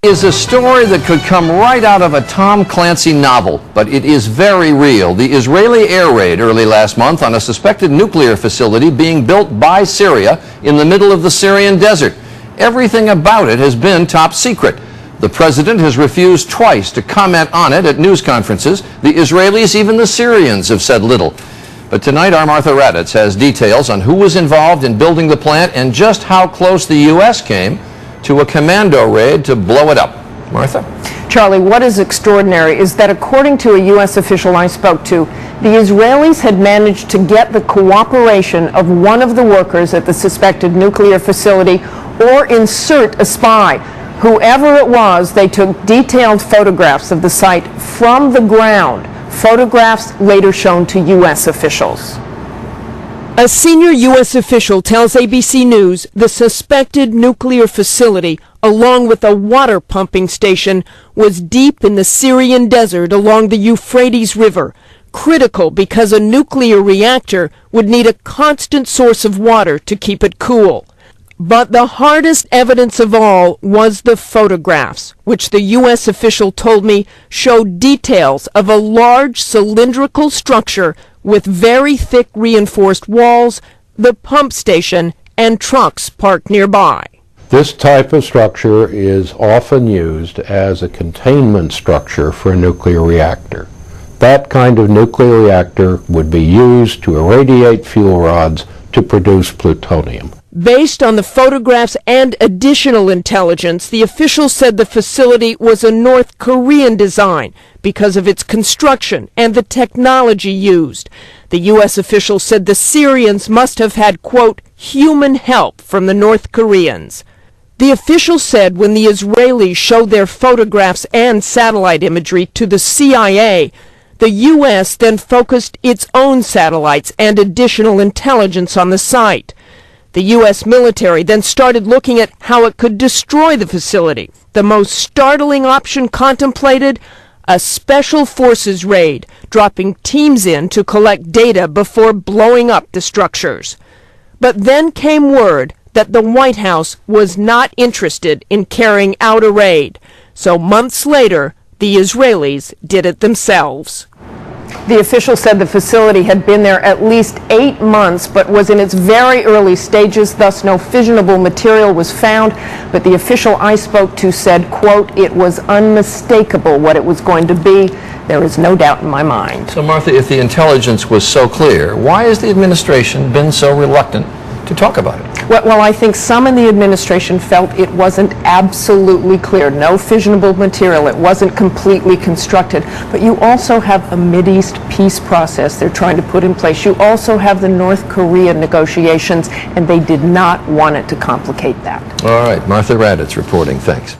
Is a story that could come right out of a Tom Clancy novel, but it is very real. The Israeli air raid early last month on a suspected nuclear facility being built by Syria in the middle of the Syrian desert. Everything about it has been top secret. The president has refused twice to comment on it at news conferences. The Israelis, even the Syrians, have said little. But tonight, our Martha Raddatz has details on who was involved in building the plant and just how close the U.S. came to a commando raid to blow it up. Martha? Charlie, what is extraordinary is that according to a U.S. official I spoke to, the Israelis had managed to get the cooperation of one of the workers at the suspected nuclear facility or insert a spy. Whoever it was, they took detailed photographs of the site from the ground, photographs later shown to U.S. officials. A senior U.S. official tells ABC News the suspected nuclear facility, along with a water pumping station, was deep in the Syrian desert along the Euphrates River, critical because a nuclear reactor would need a constant source of water to keep it cool. But the hardest evidence of all was the photographs, which the U.S. official told me showed details of a large cylindrical structure with very thick reinforced walls, the pump station, and trucks parked nearby. This type of structure is often used as a containment structure for a nuclear reactor. That kind of nuclear reactor would be used to irradiate fuel rods to produce plutonium. Based on the photographs and additional intelligence, the official said the facility was a North Korean design because of its construction and the technology used. The U.S. official said the Syrians must have had, quote, human help from the North Koreans. The official said when the Israelis showed their photographs and satellite imagery to the CIA, the U.S. then focused its own satellites and additional intelligence on the site. The U.S. military then started looking at how it could destroy the facility. The most startling option contemplated? A special forces raid, dropping teams in to collect data before blowing up the structures. But then came word that the White House was not interested in carrying out a raid. So months later, the Israelis did it themselves. The official said the facility had been there at least 8 months, but was in its very early stages, thus no fissionable material was found. But the official I spoke to said, quote, it was unmistakable what it was going to be. There is no doubt in my mind. So, Martha, if the intelligence was so clear, why has the administration been so reluctant to talk about it? Well, I think some in the administration felt it wasn't absolutely clear. No fissionable material. It wasn't completely constructed. But you also have a Mideast peace process they're trying to put in place. You also have the North Korea negotiations, and they did not want it to complicate that. All right. Martha Raddatz reporting. Thanks.